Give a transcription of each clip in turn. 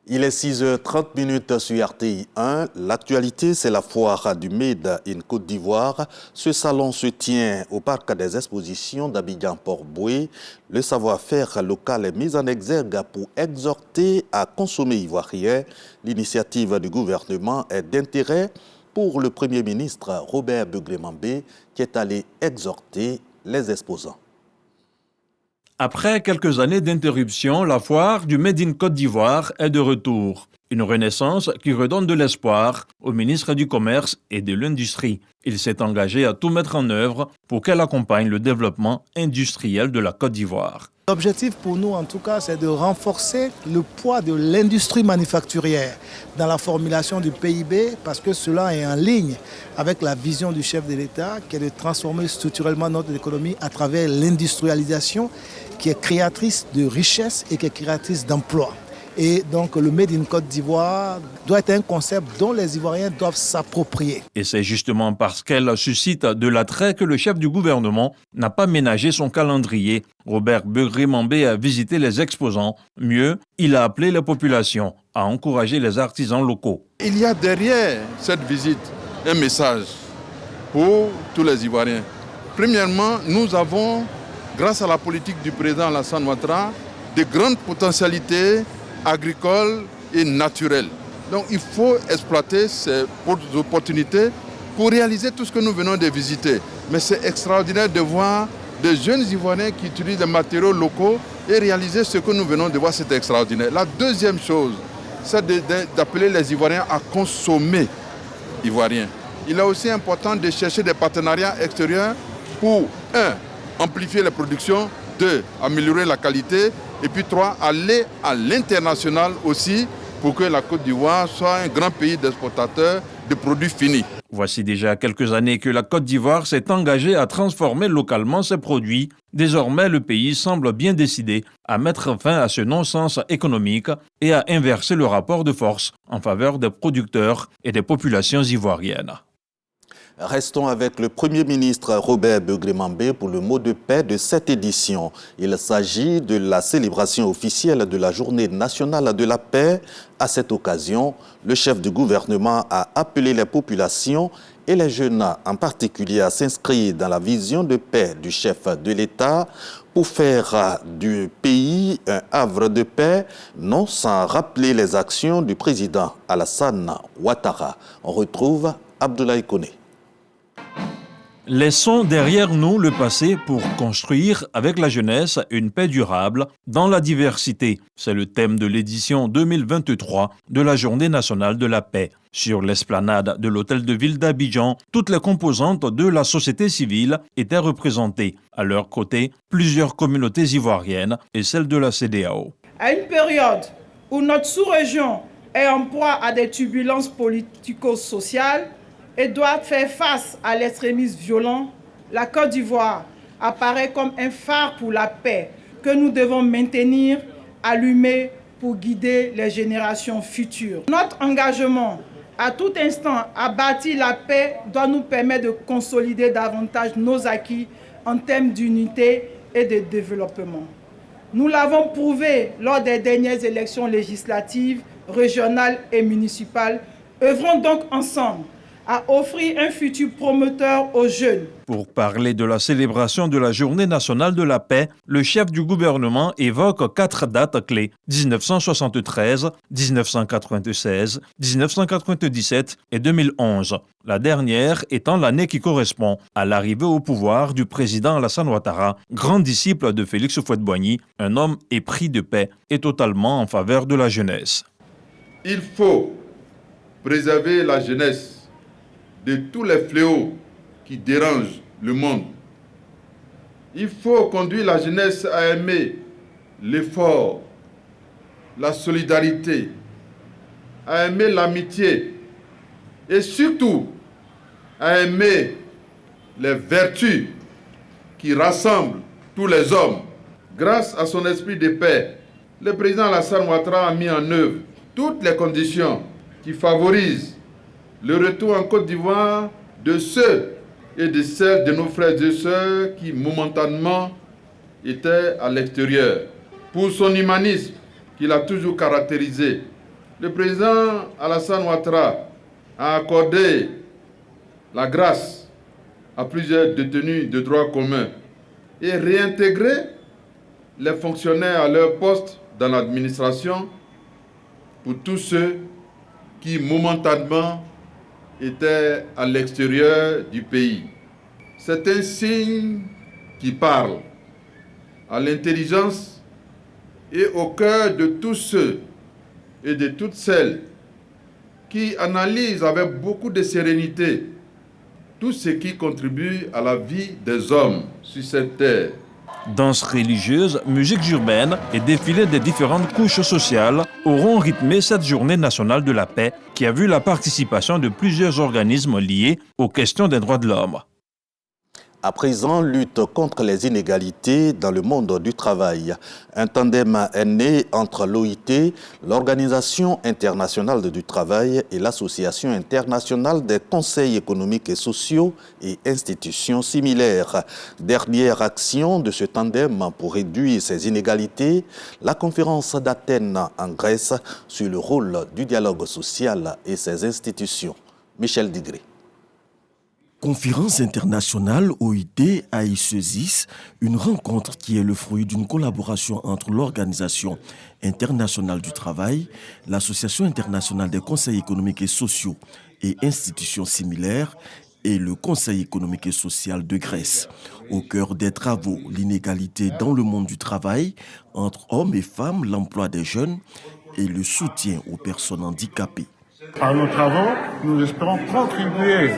Il est 6h30 sur RTI 1. L'actualité, c'est la foire du Made in Côte d'Ivoire. Ce salon se tient au parc des expositions d'Abidjan-Port-Boué. Le savoir-faire local est mis en exergue pour exhorter à consommer ivoirien. L'initiative du gouvernement est d'intérêt pour le Premier ministre Robert Begré-Mambé qui est allé exhorter les exposants. Après quelques années d'interruption, la foire du Made in Côte d'Ivoire est de retour. Une renaissance qui redonne de l'espoir au ministre du Commerce et de l'Industrie. Il s'est engagé à tout mettre en œuvre pour qu'elle accompagne le développement industriel de la Côte d'Ivoire. L'objectif pour nous, en tout cas, c'est de renforcer le poids de l'industrie manufacturière dans la formulation du PIB, parce que cela est en ligne avec la vision du chef de l'État, qui est de transformer structurellement notre économie à travers l'industrialisation, qui est créatrice de richesses et qui est créatrice d'emplois. Et donc le Made in Côte d'Ivoire doit être un concept dont les Ivoiriens doivent s'approprier. Et c'est justement parce qu'elle suscite de l'attrait que le chef du gouvernement n'a pas ménagé son calendrier. Robert Begré-Mambé a visité les exposants. Mieux, il a appelé les populations à encourager les artisans locaux. Il y a derrière cette visite un message pour tous les Ivoiriens. Premièrement, nous avons, grâce à la politique du président Alassane Ouattara, de grandes potentialités agricoles et naturelles. Donc il faut exploiter ces opportunités pour réaliser tout ce que nous venons de visiter. Mais c'est extraordinaire de voir des jeunes Ivoiriens qui utilisent des matériaux locaux et réaliser ce que nous venons de voir, c'est extraordinaire. La deuxième chose, c'est d'appeler les Ivoiriens à consommer ivoirien. Il est aussi important de chercher des partenariats extérieurs pour, 1, amplifier la production, 2, améliorer la qualité, et puis 3, aller à l'international aussi pour que la Côte d'Ivoire soit un grand pays d'exportateurs de produits finis. Voici déjà quelques années que la Côte d'Ivoire s'est engagée à transformer localement ses produits. Désormais, le pays semble bien décidé à mettre fin à ce non-sens économique et à inverser le rapport de force en faveur des producteurs et des populations ivoiriennes. Restons avec le Premier ministre Robert Begré-Mambé pour le mot de paix de cette édition. Il s'agit de la célébration officielle de la Journée nationale de la paix. À cette occasion, le chef du gouvernement a appelé les populations et les jeunes en particulier à s'inscrire dans la vision de paix du chef de l'État pour faire du pays un havre de paix, non sans rappeler les actions du président Alassane Ouattara. On retrouve Abdoulaye Koné. Laissons derrière nous le passé pour construire avec la jeunesse une paix durable dans la diversité. C'est le thème de l'édition 2023 de la Journée nationale de la paix. Sur l'esplanade de l'hôtel de ville d'Abidjan, toutes les composantes de la société civile étaient représentées. À leur côté, plusieurs communautés ivoiriennes et celles de la CEDEAO. À une période où notre sous-région est en proie à des turbulences politico-sociales, et doit faire face à l'extrémisme violent, la Côte d'Ivoire apparaît comme un phare pour la paix que nous devons maintenir allumé pour guider les générations futures. Notre engagement à tout instant à bâtir la paix doit nous permettre de consolider davantage nos acquis en termes d'unité et de développement. Nous l'avons prouvé lors des dernières élections législatives, régionales et municipales. Œuvrons donc ensemble à offrir un futur promoteur aux jeunes. Pour parler de la célébration de la Journée nationale de la paix, le chef du gouvernement évoque 4 dates clés: 1973, 1996, 1997 et 2011. La dernière étant l'année qui correspond à l'arrivée au pouvoir du président Alassane Ouattara, grand disciple de Félix Houphouët-Boigny, un homme épris de paix et totalement en faveur de la jeunesse. Il faut préserver la jeunesse de tous les fléaux qui dérangent le monde. Il faut conduire la jeunesse à aimer l'effort, la solidarité, à aimer l'amitié et surtout à aimer les vertus qui rassemblent tous les hommes. Grâce à son esprit de paix, le président Alassane Ouattara a mis en œuvre toutes les conditions qui favorisent le retour en Côte d'Ivoire de ceux et de celles de nos frères et sœurs qui momentanément étaient à l'extérieur. Pour son humanisme qu'il a toujours caractérisé, le président Alassane Ouattara a accordé la grâce à plusieurs détenus de droit commun et réintégré les fonctionnaires à leur poste dans l'administration pour tous ceux qui momentanément étaient à l'extérieur du pays. C'est un signe qui parle à l'intelligence et au cœur de tous ceux et de toutes celles qui analysent avec beaucoup de sérénité tout ce qui contribue à la vie des hommes sur cette terre. Danses religieuses, musiques urbaines et défilés des différentes couches sociales auront rythmé cette journée nationale de la paix qui a vu la participation de plusieurs organismes liés aux questions des droits de l'homme. À présent, lutte contre les inégalités dans le monde du travail. Un tandem est né entre l'OIT, l'Organisation internationale du travail et l'Association internationale des conseils économiques et sociaux et institutions similaires. Dernière action de ce tandem pour réduire ces inégalités, la conférence d'Athènes en Grèce sur le rôle du dialogue social et ses institutions. Michel Digré. Conférence internationale OIT AICESIS, une rencontre qui est le fruit d'une collaboration entre l'Organisation internationale du travail, l'Association internationale des conseils économiques et sociaux et institutions similaires et le Conseil économique et social de Grèce. Au cœur des travaux, l'inégalité dans le monde du travail entre hommes et femmes, l'emploi des jeunes et le soutien aux personnes handicapées. Par nos travaux, nous espérons contribuer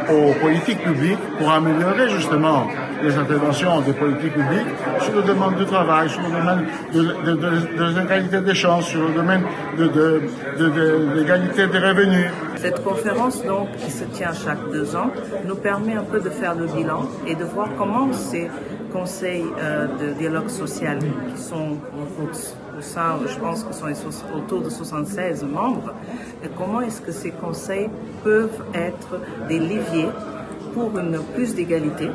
aux politiques publiques pour améliorer justement les interventions des politiques publiques sur le domaine du travail, sur le domaine de l'égalité des chances, sur le domaine de l'égalité des revenus. Cette conférence donc, qui se tient chaque 2 ans, nous permet un peu de faire le bilan et de voir comment ces conseils de dialogue social qui sont au sein, je pense qu'ils sont autour de 76 membres, et comment est-ce que ces conseils peuvent être des leviers pour plus d'égalité,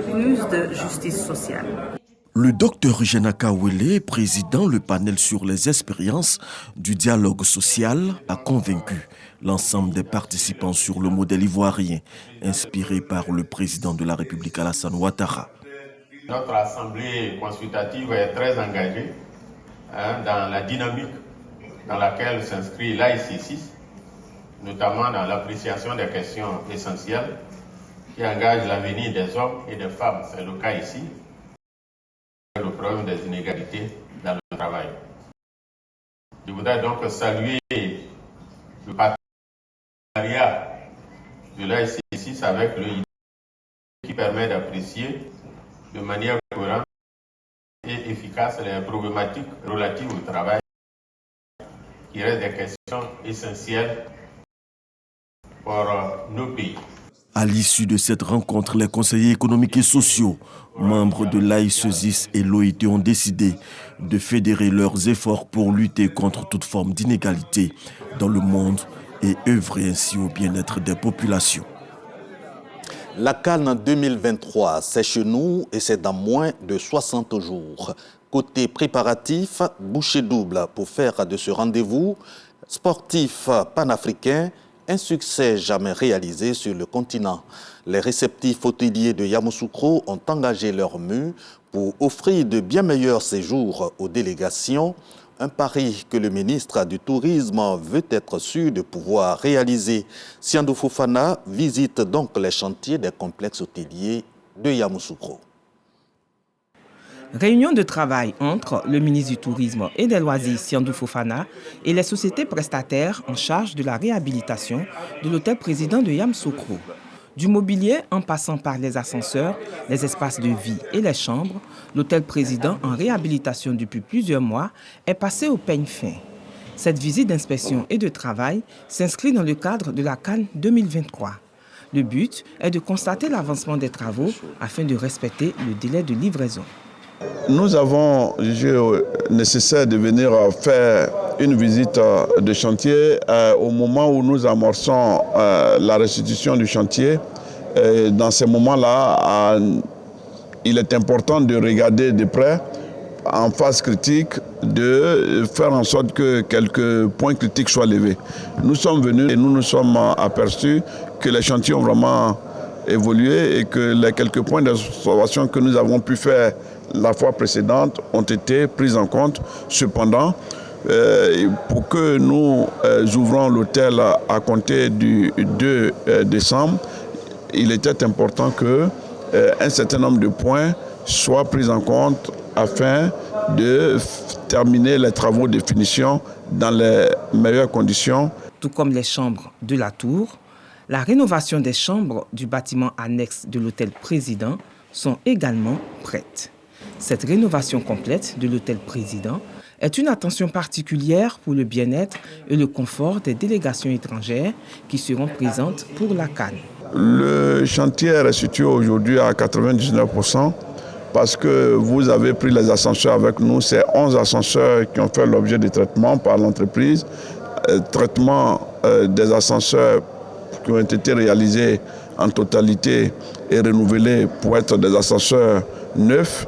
plus de justice sociale. Le docteur Janaka Wele, président le panel sur les expériences du dialogue social, a convaincu l'ensemble des participants sur le modèle ivoirien, inspiré par le président de la République Alassane Ouattara. Notre assemblée consultative est très engagée dans la dynamique dans laquelle s'inscrit l'AICESIS, notamment dans l'appréciation des questions essentielles qui engagent l'avenir des hommes et des femmes. C'est le cas ici, le problème des inégalités dans le travail. Je voudrais donc saluer le partenariat de l'AICESIS avec le IDE qui permet d'apprécier de manière cohérente et efficace les problématiques relatives au travail qui restent des questions essentielles pour nos pays. À l'issue de cette rencontre, les conseillers économiques et sociaux, membres de l'AICESIS et l'OIT ont décidé de fédérer leurs efforts pour lutter contre toute forme d'inégalité dans le monde et œuvrer ainsi au bien-être des populations. La Cannes 2023, c'est chez nous et c'est dans moins de 60 jours. Côté préparatif, bouchée double pour faire de ce rendez-vous sportif panafricain un succès jamais réalisé sur le continent. Les réceptifs hôteliers de Yamoussoukro ont engagé leur mue pour offrir de bien meilleurs séjours aux délégations, un pari que le ministre du Tourisme veut être sûr de pouvoir réaliser. Siandou Fofana visite donc les chantiers des complexes hôteliers de Yamoussoukro. Réunion de travail entre le ministre du Tourisme et des Loisirs, Siandou Fofana, et les sociétés prestataires en charge de la réhabilitation de l'hôtel président de Yamoussoukro. Du mobilier en passant par les ascenseurs, les espaces de vie et les chambres, l'hôtel président en réhabilitation depuis plusieurs mois est passé au peigne fin. Cette visite d'inspection et de travail s'inscrit dans le cadre de la Cannes 2023. Le but est de constater l'avancement des travaux afin de respecter le délai de livraison. Nous avons jugé nécessaire de venir faire une visite de chantier au moment où nous amorçons la restitution du chantier. Dans ces moments-là, il est important de regarder de près en phase critique, de faire en sorte que quelques points critiques soient levés. Nous sommes venus et nous nous sommes aperçus que les chantiers ont vraiment évolué et que les quelques points d'observation que nous avons pu faire la fois précédente ont été pris en compte. Cependant, pour que nous ouvrons l'hôtel à compter du 2 décembre, il était important qu'un certain nombre de points soient pris en compte afin de terminer les travaux de finition dans les meilleures conditions. Tout comme les chambres de la tour, la rénovation des chambres du bâtiment annexe de l'hôtel Président sont également prêtes. Cette rénovation complète de l'hôtel Président est une attention particulière pour le bien-être et le confort des délégations étrangères qui seront présentes pour la CAN. Le chantier est situé aujourd'hui à 99% parce que vous avez pris les ascenseurs avec nous. C'est 11 ascenseurs qui ont fait l'objet de traitement par l'entreprise. Traitement des ascenseurs qui ont été réalisés en totalité et renouvelés pour être des ascenseurs neufs.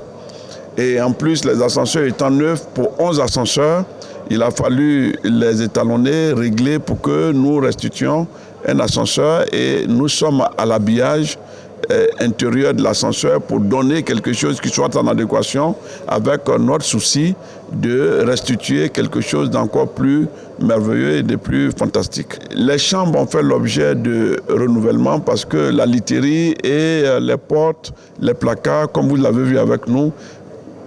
Et en plus, les ascenseurs étant neufs pour 11 ascenseurs, il a fallu les étalonner, régler pour que nous restituions un ascenseur et nous sommes à l'habillage intérieur de l'ascenseur pour donner quelque chose qui soit en adéquation avec notre souci de restituer quelque chose d'encore plus merveilleux et de plus fantastique. Les chambres ont fait l'objet de renouvellement parce que la literie et les portes, les placards, comme vous l'avez vu avec nous,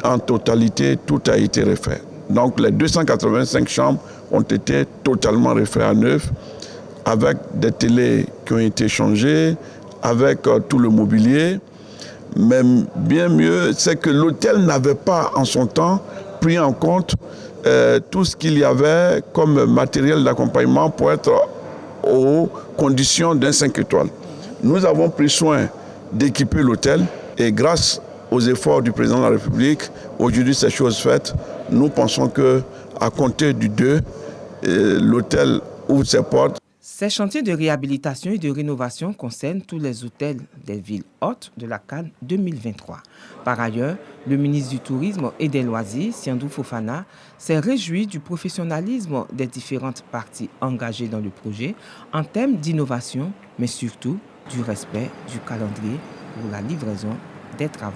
en totalité, tout a été refait. Donc les 285 chambres ont été totalement refaites à neuf, avec des télés qui ont été changées, avec tout le mobilier. Mais bien mieux, c'est que l'hôtel n'avait pas en son temps pris en compte tout ce qu'il y avait comme matériel d'accompagnement pour être aux conditions d'un 5 étoiles. Nous avons pris soin d'équiper l'hôtel et grâce aux efforts du président de la République, aujourd'hui c'est chose faite. Nous pensons qu'à compter du 2, l'hôtel ouvre ses portes. Ces chantiers de réhabilitation et de rénovation concernent tous les hôtels des villes hôtes de la CAN 2023. Par ailleurs, le ministre du Tourisme et des Loisirs, Siandou Fofana, s'est réjoui du professionnalisme des différentes parties engagées dans le projet en termes d'innovation, mais surtout du respect du calendrier pour la livraison des travaux.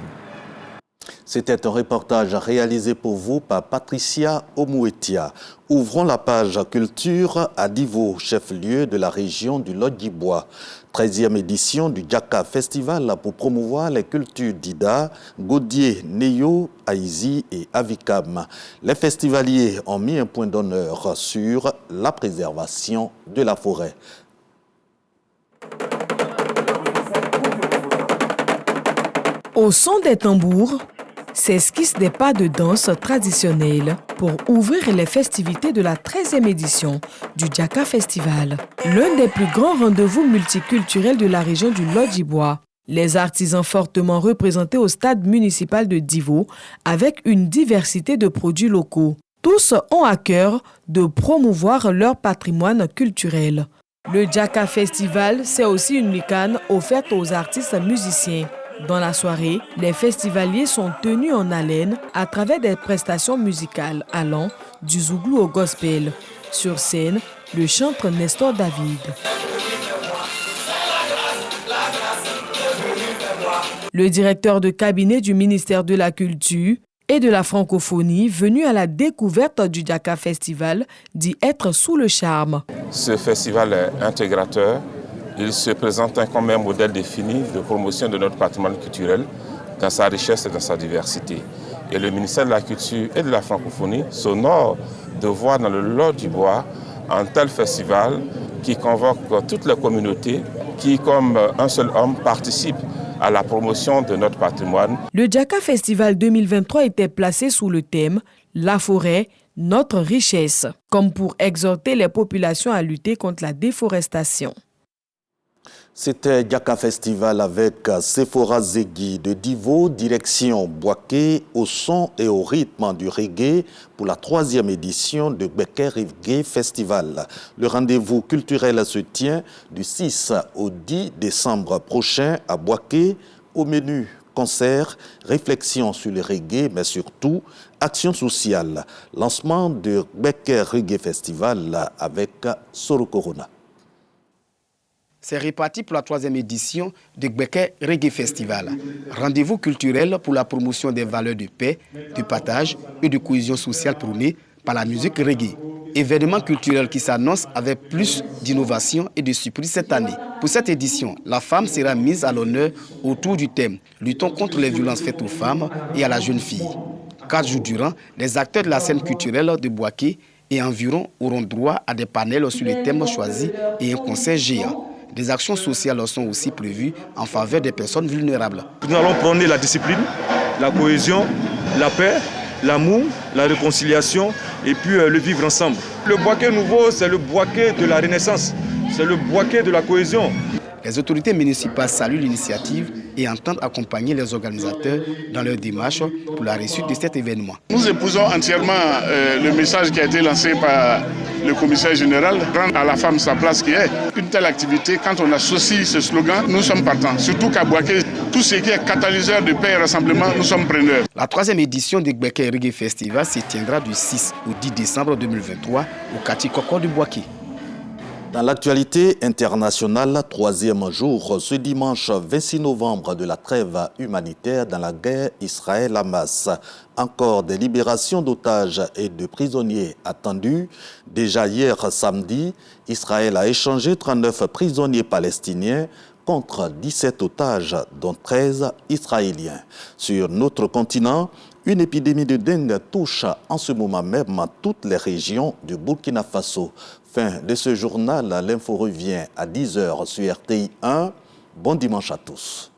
C'était un reportage réalisé pour vous par Patricia Omouetia. Ouvrons la page culture à Divo, chef-lieu de la région du Lodjibois. 13e édition du Djaka Festival pour promouvoir les cultures d'Ida, Godier, Neyo, Aïzi et Avikam. Les festivaliers ont mis un point d'honneur sur la préservation de la forêt. Au son des tambours, s'esquissent des pas de danse traditionnels pour ouvrir les festivités de la 13e édition du Djaka Festival, l'un des plus grands rendez-vous multiculturels de la région du Lodjibois. Les artisans fortement représentés au stade municipal de Divo avec une diversité de produits locaux. Tous ont à cœur de promouvoir leur patrimoine culturel. Le Djaka Festival, c'est aussi une micane offerte aux artistes musiciens. Dans la soirée, les festivaliers sont tenus en haleine à travers des prestations musicales allant du zouglou au gospel. Sur scène, le chanteur Nestor David. Le directeur de cabinet du ministère de la Culture et de la Francophonie, venu à la découverte du Djaka Festival, dit être sous le charme. Ce festival est intégrateur. Il se présente comme un modèle défini de promotion de notre patrimoine culturel dans sa richesse et dans sa diversité. Et le ministère de la Culture et de la Francophonie s'honore de voir dans le Lodjibois un tel festival qui convoque toutes les communautés qui, comme un seul homme, participent à la promotion de notre patrimoine. Le Djaka Festival 2023 était placé sous le thème « La forêt, notre richesse », comme pour exhorter les populations à lutter contre la déforestation. C'était Djaka Festival avec Sephora Zegui de Divo, direction Boaké, au son et au rythme du reggae pour la 3e édition de Becker Reggae Festival. Le rendez-vous culturel se tient du 6 au 10 décembre prochain à Boaké. Au menu, concerts, réflexions sur le reggae, mais surtout action sociale. Lancement du Gbeke Reggae Festival avec Soro Corona. C'est reparti pour la 3e édition du Gbeke Reggae Festival. Rendez-vous culturel pour la promotion des valeurs de paix, de partage et de cohésion sociale prônées par la musique reggae. Événement culturel qui s'annonce avec plus d'innovation et de surprise cette année. Pour cette édition, la femme sera mise à l'honneur autour du thème « Luttons contre les violences faites aux femmes et à la jeune fille ». 4 jours durant, les acteurs de la scène culturelle de Bouaké et environ auront droit à des panels sur les thèmes choisis et un concert géant. Des actions sociales sont aussi prévues en faveur des personnes vulnérables. Nous allons prôner la discipline, la cohésion, la paix, l'amour, la réconciliation et puis le vivre ensemble. Le Bouaké nouveau, c'est le Bouaké de la Renaissance, c'est le Bouaké de la cohésion. Les autorités municipales saluent l'initiative et entendent accompagner les organisateurs dans leur démarche pour la réussite de cet événement. Nous épousons entièrement le message qui a été lancé par le commissaire général, rendre à la femme sa place qui est. Une telle activité, quand on associe ce slogan, nous sommes partants. Surtout qu'à Bouaké, tout ce qui est catalyseur de paix et rassemblement, nous sommes preneurs. La 3e édition du Gbeke Reggae Festival se tiendra du 6 au 10 décembre 2023 au quartier Koko de Bouaké. Dans l'actualité internationale, 3e jour, ce dimanche 26 novembre de la trêve humanitaire dans la guerre Israël-Hamas. Encore des libérations d'otages et de prisonniers attendues. Déjà hier samedi, Israël a échangé 39 prisonniers palestiniens contre 17 otages, dont 13 israéliens. Sur notre continent, une épidémie de dengue touche en ce moment même toutes les régions du Burkina Faso. Fin de ce journal, l'info revient à 10h sur RTI 1. Bon dimanche à tous.